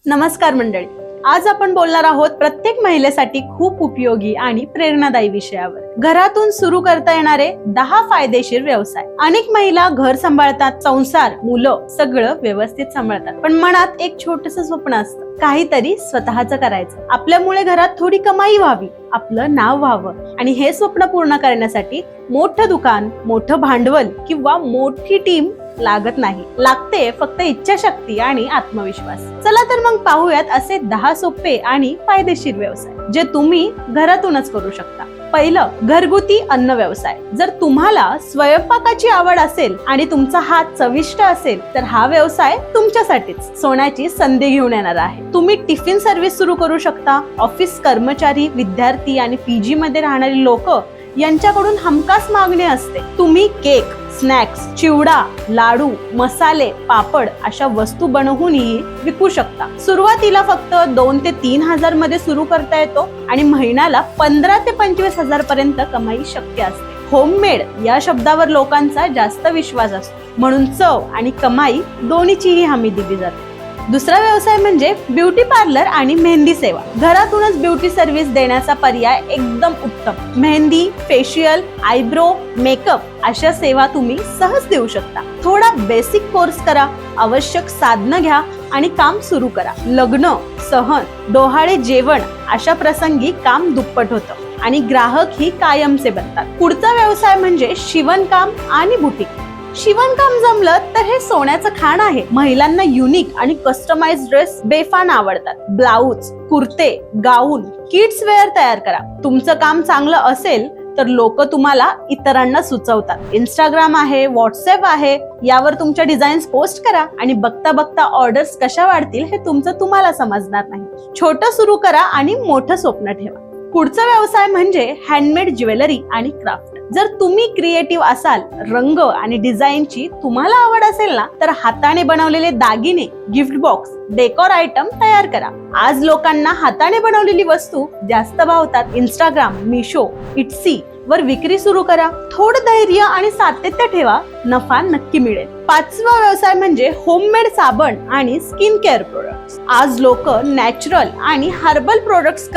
नमस्कार मंडळी, आज आपण बोलणार आहोत प्रत्येक महिलेसाठी खूप उपयोगी आणि प्रेरणादायी विषयावर. घरातून सुरू करता येणारे 10 फायदेशीर व्यवसाय. अनेक महिला घर सांभाळतात, संसार, मुलं सगळं व्यवस्थित सांभाळतात, पण मनात एक छोटस स्वप्न असतं, काहीतरी स्वतःचं करायचं. आपल्यामुळे घरात थोडी कमाई व्हावी, आपलं नाव व्हावं. आणि हे स्वप्न पूर्ण करण्यासाठी मोठं दुकान, मोठं भांडवल किंवा मोठी टीम लागत नाही. लागते फक्त इच्छाशक्ती आणि आत्मविश्वास. चला तर मग पाहूयात असे 10 सोपे आणि फायदेशीर व्यवसाय जे तुम्ही घरातूनच करू शकता. पहिलं, घरगुती अन्न व्यवसाय. जर तुम्हाला स्वयंपाकाची आवड असेल आणि तुमचा हात चविष्ट असेल तर हा व्यवसाय तुमच्यासाठीच सोन्याची संधी घेऊन येणार आहे. तुम्ही टिफिन सर्व्हिस सुरू करू शकता. ऑफिस कर्मचारी, विद्यार्थी आणि पीजी मध्ये राहणारी लोक यांच्याकडून हमखास मागणी असते. तुम्ही केक, स्नॅक्स, चिवडा, लाडू, मसाले, पापड अशा वस्तू बनवूनही विकू शकता. सुरुवातीला फक्त 2 ते 3 हजार मध्ये सुरू करता येतो आणि महिन्याला 15 ते 25 हजार पर्यंत कमाई शक्य असते. होममेड या शब्दावर लोकांचा जास्त विश्वास असतो, म्हणून चव आणि कमाई दोन्हीचीही हमी दिली जाते. दुसरा व्यवसाय म्हणजे ब्युटी पार्लर आणि मेहंदी सेवा. घरातूनच ब्युटी सर्व्हिस देण्याचा पर्याय एकदम उत्तम. मेहंदी, फेशियल, आयब्रो, मेकअप अशा सेवा तुम्ही सहज देऊ शकता. थोडा बेसिक कोर्स करा, आवश्यक साधनं घ्या आणि काम सुरू करा. लग्न, सहन, डोहाळे जेवण अशा प्रसंगी काम दुप्पट होतं आणि ग्राहक ही कायमचे बनतात. पुढचा व्यवसाय म्हणजे शिवणकाम आणि बुटीक. शिवणकाम जमलं तर हे सोन्याचं खाण आहे. महिलांना युनिक आणि कस्टमाइज ड्रेस बेफान आवडतात. ब्लाउज, कुर्ते, गाऊन, किड्स वेअर तयार करा. तुमचं काम चांगलं असेल तर लोक तुम्हाला इतरांना सुचवतात. इंस्टाग्राम आहे, व्हॉट्सअप आहे, यावर तुमच्या डिझाईन्स पोस्ट करा आणि बघता बघता ऑर्डर्स कशा वाढतील हे तुमचं तुम्हाला समजणार नाही. छोटं सुरू करा आणि मोठं स्वप्न ठेवा. पुढचा व्यवसाय म्हणजे हँडमेड ज्वेलरी आणि क्राफ्ट. जर तुम्ही क्रिएटिव्ह असाल, रंग आणि डिझाईनची तुम्हाला आवड असेल ना, तर हाताने बनवलेले दागिने, गिफ्ट बॉक्स, डेकोर आयटम तयार करा. आज लोकांना हाताने बनवलेली वस्तू जास्त भावतात. इंस्टाग्राम, मिशो, इट्सी वर विक्री सुरू करा. थोडं धैर्य आणि सातत्य ठेवा, नफा नक्की मिळेल. पाचवा व्यवसाय म्हणजे होममेड साबण आणि स्किन केअर प्रोडक्ट्स. आज लोक नॅचरल आणि हर्बल प्रोडक्ट्स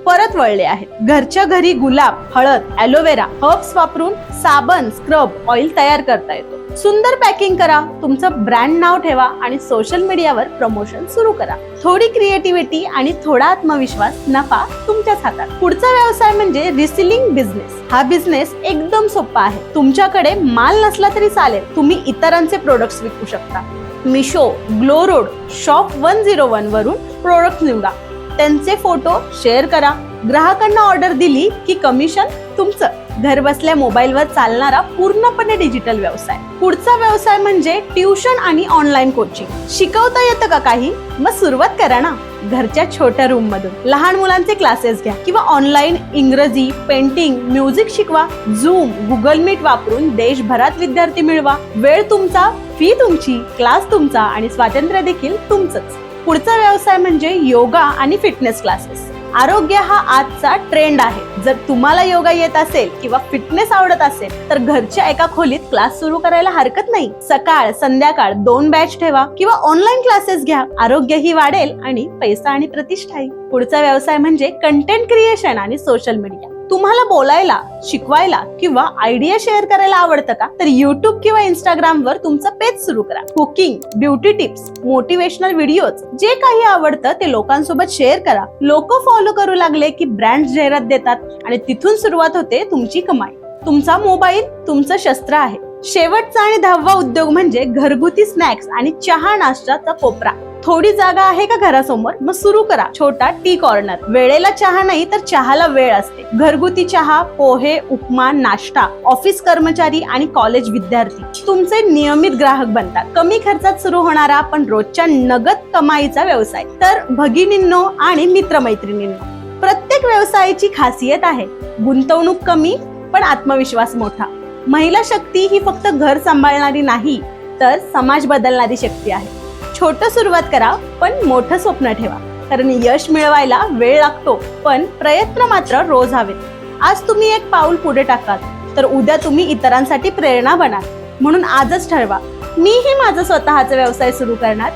परत वळले आहेत. घरच्या घरी गुलाब, हळद, ॲलोवेरा, हर्ब्स वापरून साबण, स्क्रब, ऑइल तयार करता येतो. सुंदर पॅकिंग करा, तुमचं ब्रँड नाव ठेवा आणि सोशल मीडियावर प्रमोशन सुरू करा. थोडी क्रिएटिव्हिटी आणि थोडा आत्मविश्वास, नफा तुमच्याच हातात. पुढचा व्यवसाय म्हणजे रिसेलिंग बिझनेस. हा बिझनेस एकदम सोपा आहे. तुमच्याकडे माल नसला तरी चालेल, तुम्ही इतरांचे प्रोडक्ट्स विकू शकता. मिशो, ग्लोरोड, शॉप 101 वरून प्रोडक्ट निवडा, त्यांचे फोटो शेअर करा. ग्राहकांना ऑर्डर दिली की कमिशन तुमचं. घर बसल्या मोबाईलवर चालणारा पूर्णपणे डिजिटल व्यवसाय. पुढचा व्यवसाय म्हणजे ट्युशन आणि ऑनलाईन कोचिंग. शिकवता येतं का काही? मग सुरुवात करा ना. घरच्या छोट्या रूम मधून लहान मुलांचे क्लासेस घ्या किंवा ऑनलाईन इंग्रजी, पेंटिंग, म्युझिक शिकवा. झूम, गुगल मीट वापरून देशभरात विद्यार्थी मिळवा. वेळ तुमचा, फी तुमची, क्लास तुमचा आणि स्वातंत्र्य देखील तुमचंच. पुढचा व्यवसाय म्हणजे योगा आणि फिटनेस क्लासेस. आरोग्य हा आजचा ट्रेंड आहे. जर तुम्हाला योगा येत असेल किंवा फिटनेस आवडत असेल तर घरच्या एका खोलीत क्लास सुरू करायला हरकत नाही. सकाळ संध्याकाळ 2 बॅच ठेवा किंवा ऑनलाईन क्लासेस घ्या. आरोग्यही वाढेल आणि पैसा आणि प्रतिष्ठाही. पुढचा व्यवसाय म्हणजे कंटेंट क्रिएशन आणि सोशल मीडिया. तुम्हाला बोलायला, शिकवायला किंवा आयडिया शेअर करायला आवडतं का? तर युट्यूब किंवा इंस्टाग्राम वर तुमचं पेज सुरू करा. Cooking, beauty tips, motivational videos, जे काही आवडतं ते लोकांसोबत शेअर करा. लोक फॉलो करू लागले की ब्रँड जाहिरात देतात आणि तिथून सुरुवात होते तुमची कमाई. तुमचा मोबाईल तुमचं शस्त्र आहे. शेवटचा आणि 10वा उद्योग म्हणजे घरगुती स्नॅक्स आणि चहा नाश्त्याचा कोपरा. थोडी जागा आहे का घरासमोर? मग सुरू करा छोटा टी कॉर्नर. वेळेला चहा नाही तर चहाला वेळ असते. घरगुती चहा, पोहे, उपमा, नाश्ता. ऑफिस कर्मचारी आणि कॉलेज विद्यार्थी तुमचे नियमित ग्राहक बनतात. कमी खर्चात सुरू होणारा पण रोजच्या नगद कमाईचा व्यवसाय. तर भगिनींनो आणि मित्रमैत्रिणींनो, प्रत्येक व्यवसायाची खासियत आहे. गुंतवणूक कमी पण आत्मविश्वास मोठा. महिला शक्ती ही फक्त घर सांभाळणारी नाही तर समाज बदलणारी शक्ती आहे. छोटं सुरुवात करा पण मोठं स्वप्न ठेवा, कारण यश मिळवायला वेळ लागतो पण प्रयत्न मात्र रोज हवेत. आज तुम्ही एक पाऊल पुढे टाकाल तर उद्या तुम्ही इतरांसाठी प्रेरणा बनाल. म्हणून आजच ठरवा, मीही माझा स्वतःचा व्यवसाय सुरू करणार.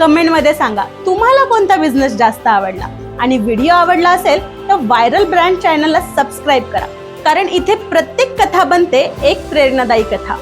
कमेंटमध्ये सांगा तुम्हाला कोणता बिझनेस जास्त आवडला आणि व्हिडिओ आवडला असेल तर व्हायरल ब्रँड चॅनलला सबस्क्राईब करा, कारण इथे प्रत्येक कथा बनते एक प्रेरणादायी कथा.